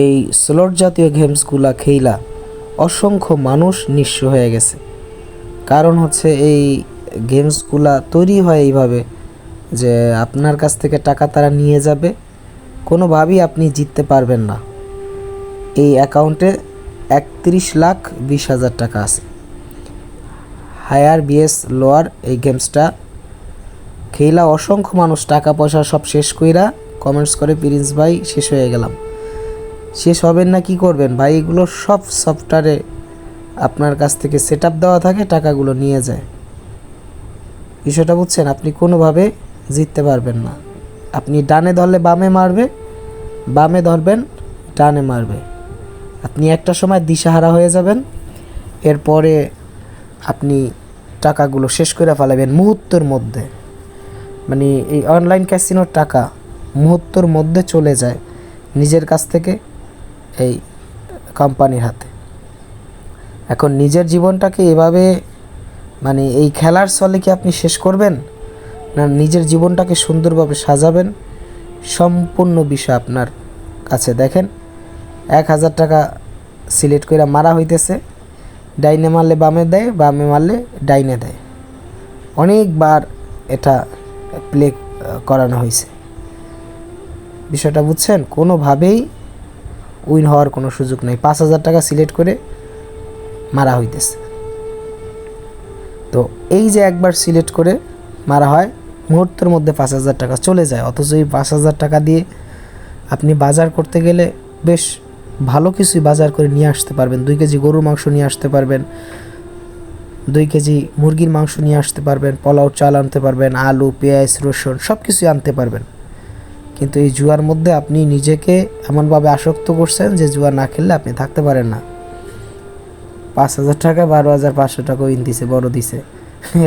এই স্লট জাতীয় গেমসগুলা খেলা অসংখ্য মানুষ নিঃস্ব হয়ে গেছে। কারণ হচ্ছে এই গেমসগুলা তৈরি হয় এইভাবে যে আপনার কাছ থেকে টাকা তারা নিয়ে যাবে, কোনোভাবেই আপনি জিততে পারবেন না। এই অ্যাকাউন্টে 31,20,000 টাকা আছে। হায়ার বিএস লোয়ার এই গেমসটা খেলা অসংখ্য মানুষ টাকা পয়সা সব শেষ কইরা কমেন্টস করে, প্রিন্স ভাই শেষ হয়ে গেলাম। শেষ হবেন না, কি করবেন ভাই? এগুলো সব সফটওয়্যারে আপনার কাছ থেকে সেট আপ দেওয়া থাকে, টাকাগুলো নিয়ে যায়। বিষয়টা বুঝছেন? আপনি কোনোভাবে জিততে পারবেন না। আপনি ডানে ধরলে বামে মারবে, বামে ধরবেন ডানে মারবে। আপনি একটা সময় দিশাহারা হয়ে যাবেন, এরপরে আপনি টাকাগুলো শেষ করে ফেলাবেন মুহূর্তের মধ্যে। মানে এই অনলাইন ক্যাসিনোর টাকা মুহূর্তের মধ্যে চলে যায় নিজের কাছ থেকে এই কোম্পানির হাতে। এখন নিজের জীবনটাকে এভাবে মানে এই খেলার ছলে কি আপনি শেষ করবেন, না নিজের জীবনটাকে সুন্দরভাবে সাজাবেন, সম্পূর্ণ বিষয় আপনার কাছে। দেখেন 1,000 টাকা সিলেক্ট করে মারা হইতেছে, ডাইনে মারলে বামে দেয়, বামে মারলে ডাইনে দেয়। অনেকবার এটা প্লে করানো হয়েছে। বিষয়টা বুঝছেন? কোনোভাবেই উইন হওয়ার কোনো সুযোগ নেই। 5,000 টাকা সিলেক্ট করে মারা হইতেছে। তো এই যে একবার সিলেক্ট করে মারা হয়, মুহূর্তের মধ্যে 5,000 টাকা চলে যায়। অথচ এই 5,000 টাকা দিয়ে আপনি বাজার করতে গেলে বেশ ভালো কিছুই বাজার করে নিয়ে আসতে পারবেন। 2 কেজি গরুর মাংস নিয়ে আসতে পারবেন, 2 কেজি মুরগির মাংস নিয়ে আসতে পারবেন, পোলাও চাল আনতে পারবেন, আলু পেঁয়াজ রসুন সব কিছুই আনতে পারবেন। কিন্তু এই জুয়ার মধ্যে আপনি নিজেকে এমনভাবে আসক্ত করছেন যে জুয়া না খেললে আপনি থাকতে পারেন না। 5,000 টাকা 12,500 টাকা উইন দিছে, বড় দিছে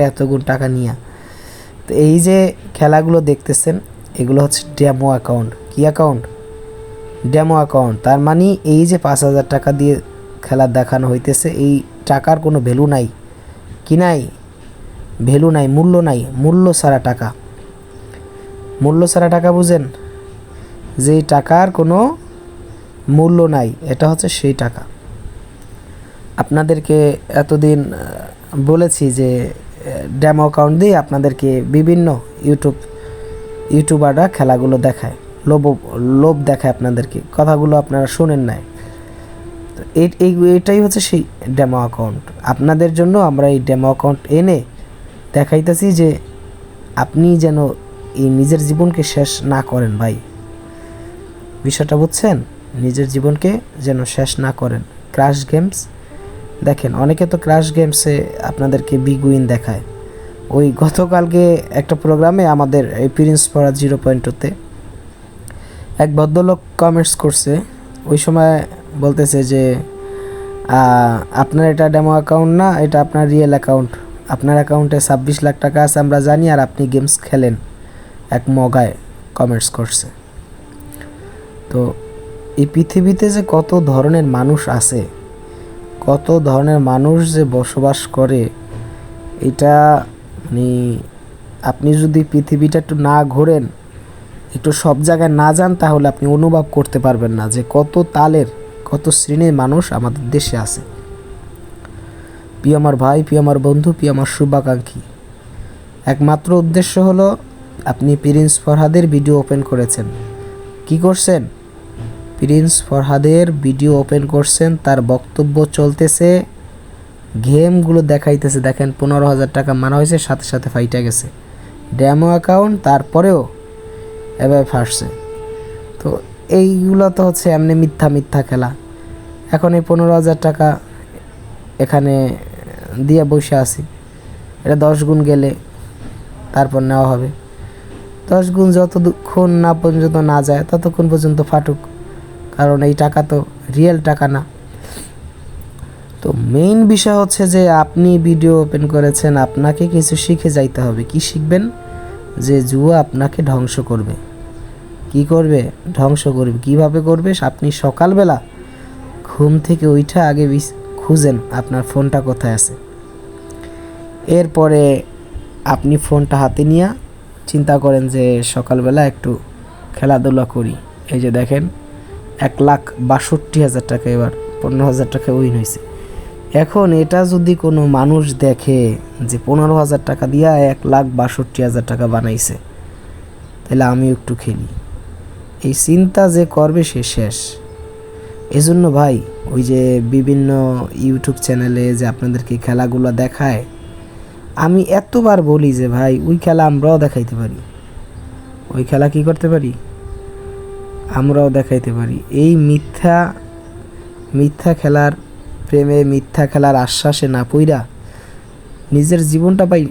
এতগুণ টাকা নিয়ে। তো এই যে খেলাগুলো দেখতেছেন, এগুলো হচ্ছে ডেমো অ্যাকাউন্ট। কি অ্যাকাউন্ট? Demo account. তার মানে এই যে 5,000 টাকা দিয়ে খেলা দেখানো হইতেছে, এই টাকার কোনো ভ্যালু নাই। কি নাই? ভ্যালু নাই, মূল্য নাই। মূল্য ছাড়া টাকা, মূল্য ছাড়া টাকা বুঝেন? যেই টাকার কোনো মূল্য নাই, এটা হচ্ছে সেই টাকা। আপনাদেরকে এতদিন বলেছি যে ডেমো অ্যাকাউন্ট দিয়ে আপনাদেরকে বিভিন্ন ইউটিউবাররা খেলাগুলো দেখায়, লোভ দেখায় আপনাদেরকে, কথাগুলো আপনারা শোনেন নাই। তো এটাই হচ্ছে সেই ডেমো অ্যাকাউন্ট। আপনাদের জন্য আমরা এই ডেমো অ্যাকাউন্ট এনে দেখাইতেছি যে আপনি যেন এই নিজের জীবনকে শেষ না করেন ভাই। বিষয়টা বুঝছেন? নিজের জীবনকে যেন শেষ না করেন। ক্র্যাশ গেমস দেখেন, অনেকে তো ক্র্যাশ গেমসে আপনাদেরকে বিগ উইন দেখায়। ওই গতকালকে একটা প্রোগ্রামে আমাদের এই প্রিন্স ফরহাদ 0.2-তে এক ভদ্রলোক কমেন্টস করছে। ওই সময় বলতেছে যে আপনার এটা ডেমো অ্যাকাউন্ট না, এটা আপনার রিয়েল অ্যাকাউন্ট। আপনার অ্যাকাউন্টে 26 লাখ টাকা আছে আমরা জানি, আর আপনি গেমস খেলেন। এক মগায় কমেন্টস করছে। তো এই পৃথিবীতে যে কত ধরনের মানুষ আছে, কত ধরনের মানুষ যে বসবাস করে, এটা মানে আপনি যদি পৃথিবীটা একটু না ঘোরেন, একটু সব জায়গায় না যান, তাহলে আপনি অনুভব করতে পারবেন না যে কত তালের, কত শ্রেণীর মানুষ আমাদের দেশে আছে। প্রিয় আমার ভাই, প্রিয় আমার বন্ধু, প্রিয় আমার শুভাকাঙ্ক্ষী, একমাত্র উদ্দেশ্য হলো আপনি প্রিন্স ফরহাদের ভিডিও ওপেন করেছেন। কি করছেন? প্রিন্স ফরহাদের ভিডিও ওপেন করছেন, তার বক্তব্য চলতেছে, গেমগুলো দেখাইতেছে। দেখেন 15,000 টাকা মারা হয়েছে, সাথে সাথে ফাইটা গেছে। ডেমো অ্যাকাউন্ট, তারপরেও এভাবে ফাঁসছে। তো এইগুলো তো হচ্ছে এমনি মিথ্যা মিথ্যা খেলা। এখন এই 15,000 টাকা এখানে দিয়ে বসে আছি, এটা 10 গুণ গেলে তারপর নেওয়া হবে। 10 গুণ যতক্ষণ না পর্যন্ত না যায় ততক্ষণ পর্যন্ত ফাটুক, কারণ এই টাকা তো রিয়েল টাকা না। তো মেইন বিষয় হচ্ছে যে আপনি ভিডিও ওপেন করেছেন, আপনাকে কিছু শিখে যাইতে হবে। কি শিখবেন? যে জুয়া আপনাকে ধ্বংস করবে। কি করবে? ধ্বংস করবে। কিভাবে করবে? আপনি সকালবেলা ঘুম থেকে উঠে আগে খুঁজেন আপনার ফোনটা কোথায় আছে। এরপরে আপনি ফোনটা হাতে নিয়ে চিন্তা করেন যে সকালবেলা একটু খেলাধুলা করি। এই যে দেখেন 1,62,000 টাকা, এবার 15,000 টাকা উইন হয়েছে। এখন এটা যদি কোনো মানুষ দেখে যে 15,000 টাকা দিয়া 1,62,000 টাকা বানাইছে, তাহলে আমি একটু খেলি, এই চিন্তা যে করবে সে শেষ। এজন্য ভাই ওই যে বিভিন্ন ইউটিউব চ্যানেলে যে আপনাদেরকে খেলাগুলো দেখায়, আমি এতবার বলি যে ভাই ওই খেলা আমরাও দেখাইতে পারি, ওই খেলা কি করতে পারি, আমরাও দেখাইতে পারি। এই মিথ্যা খেলার প্রেমে, মিথ্যা খেলার আশ্বাসে না পইরা নিজের জীবনটা ভাই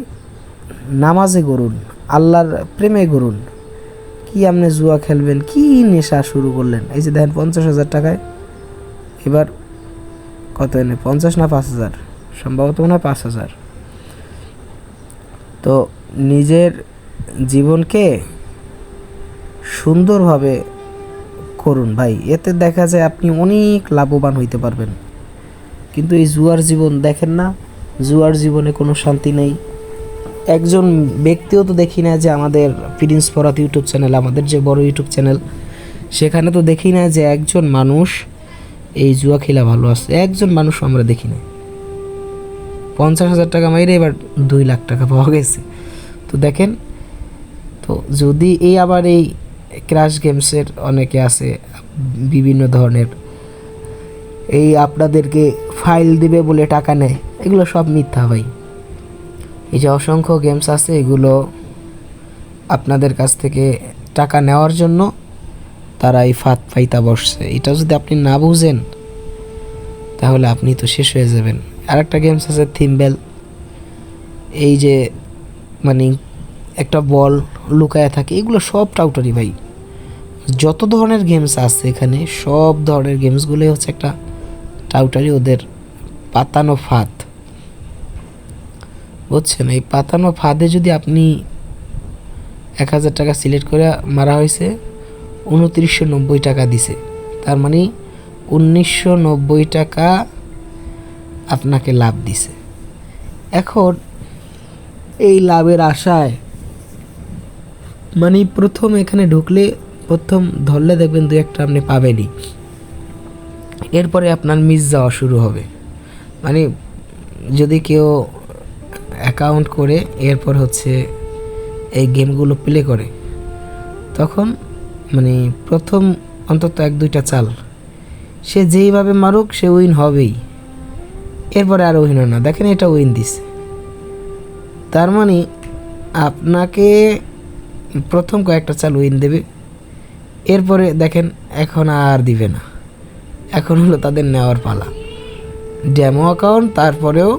নামাজে গড়ুন, আল্লাহর প্রেমে গড়ুন। কি আপনি জুয়া খেলবেন, কি নেশা শুরু করলেন? এই যে দেখেন 50,000 টাকায় এবার কত এনে, 50 না 5,000, সম্ভবত মনে হয় 5,000। তো নিজের জীবনকে সুন্দরভাবে করুন ভাই, এতে দেখা যায় আপনি অনেক লাভবান হইতে পারবেন। কিন্তু এই জুয়ার জীবন দেখেন না, জুয়ার জীবনে কোনো শান্তি নেই। একজন ব্যক্তিও তো দেখি না যে আমাদের প্রিন্স ফরাত ইউটিউব চ্যানেল, আমাদের যে বড় ইউটিউব চ্যানেল, সেখানে তো দেখি না যে একজন মানুষ এই জুয়া খেলা ভালো আছে, একজন মানুষ আমরা দেখি না। 50,000 টাকা মাইরে এবার 2 লাখ টাকা পাওয়া গেছে। তো দেখেন, তো যদি এই আবার এই ক্র্যাশ গেমসের অনেকে আছে বিভিন্ন ধরনের, এই আপনাদেরকে ফাইল দিবে বলে টাকা নেয়, এগুলো সব মিথ্যা ভাই। এই যে অসংখ্য গেমস আছে, এগুলো আপনাদের কাছ থেকে টাকা নেওয়ার জন্য তারা এই ফাঁদ পাইতা বসছে। এটা যদি আপনি না বুঝেন তাহলে আপনি তো শেষ হয়ে যাবেন। আরেকটা গেমস আছে থিম্বেল, এই যে মানে একটা বল লুকায় থাকে, এগুলো সব টাউটারি ভাই। যত ধরনের গেমস আছে এখানে, সব ধরনের গেমসগুলোই হচ্ছে একটা টাউটারি, ওদের পাতানো ফাঁদ, বুঝছেন? এই পাতানো ফাঁদে যদি আপনি 1,000 টাকা সিলেক্ট করে মারা হয়েছে, 2990 টাকা দিছে, তার মানে 1990 টাকা আপনাকে লাভ দিছে। এখন এই লাভের আশায় মানে প্রথম এখানে ঢুকলে, প্রথম ধরলে দেখবেন 2-1টা আপনি পাবেনই, এরপরে আপনার মিস যাওয়া শুরু হবে। মানে যদি কেউ অ্যাকাউন্ট করে এরপর হচ্ছে এই গেমগুলো প্লে করে, তখন মানে প্রথম অন্তত 1-2টা চাল সে যেইভাবে মারুক সে উইন হবেই, এরপরে আর উইন হয় না। দেখেন এটা উইন দিছে, তার মানে আপনাকে প্রথম কয়েকটা চাল উইন দেবে, এরপরে দেখেন এখন আর দিবে না, এখন হলো তাদের নেওয়ার পালা। ডেমো অ্যাকাউন্ট তারপরেও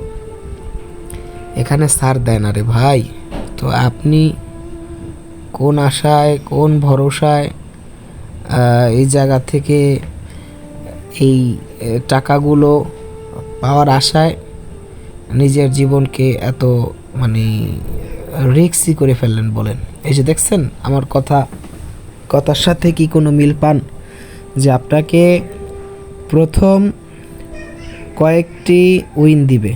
এখানে ছাড় দেয় না রে ভাই। তো আপনি কোন আশায়, কোন ভরসায় এই জায়গা থেকে এই টাকাগুলো পাওয়ার আশায় নিজের জীবনকে এত মানে রিস্কি করে ফেললেন বলেন? এই যে দেখছেন আমার কথার সাথে কি কোনো মিল পান? যে আপনাকে প্রথম কয়েকটি উইন দিবে,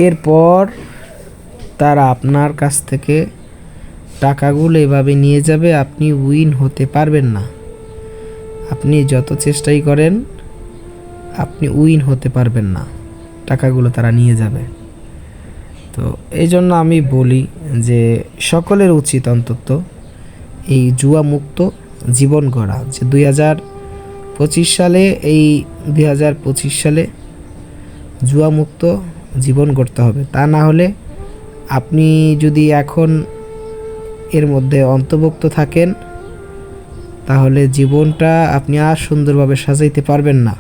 এরপর তারা আপনার কাছ থেকে টাকাগুলো এভাবে নিয়ে যাবে, আপনি উইন হতে পারবেন না। আপনি যত চেষ্টাই করেন আপনি উইন হতে পারবেন না, টাকাগুলো তারা নিয়ে যাবে। তো এই জন্য আমি বলি যে সকলের উচিত অন্তত এই জুয়া মুক্ত জীবন গড়া, যে 2025 সালে, এই 2025 সালে জুয়া মুক্ত জীবন গড়তে হবে। তা না হলে আপনি যদি এখন এর মধ্যে অন্তর্ভুক্ত থাকেন, তাহলে জীবনটা আপনি আর সুন্দরভাবে সাজাইতে পারবেন না।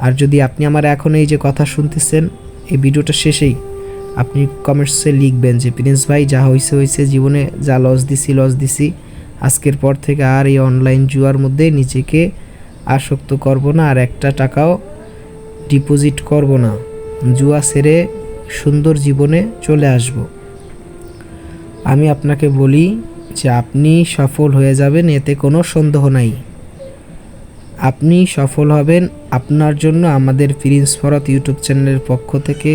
আর যদি আপনি আমার এখন এই যে কথা শুনতেছেন, এই ভিডিওটা শেষেই আপনি কমেন্টসে লিখবেন যে প্রিন্স ভাই যা হয়েছে হয়েছে, জীবনে যা লস দিছি, আজকের পর থেকে আর এই অনলাইন জুয়ার মধ্যে নিজেকে আসক্ত করব না, আর একটা টাকাও ডিপোজিট করব না, জুয়া ছেড়ে সুন্দর জীবনে চলে আসব। আমি আপনাকে বলি যে আপনি সফল হয়ে যাবেন, এতে কোনো সন্দেহ নাই। আপনি সফল হবেন, আপনার জন্য আমাদের প্রিন্স ফরাত ইউটিউব চ্যানেলের পক্ষ থেকে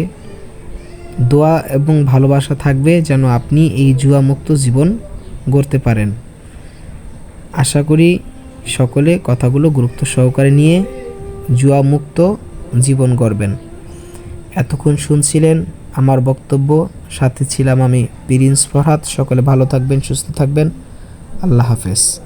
দোয়া এবং ভালোবাসা থাকবে যেন আপনি এই জুয়া মুক্ত জীবন গড়তে পারেন। আশা করি সকলে কথাগুলো গুরুত্ব সহকারে নিয়ে জুয়ামুক্ত জীবন গড়বেন। এতক্ষণ শুনছিলেন আমার বক্তব্য, সাথে ছিলাম আমি প্রিন্স ফরহাদ। সকলে ভালো থাকবেন, সুস্থ থাকবেন। আল্লাহ হাফেজ।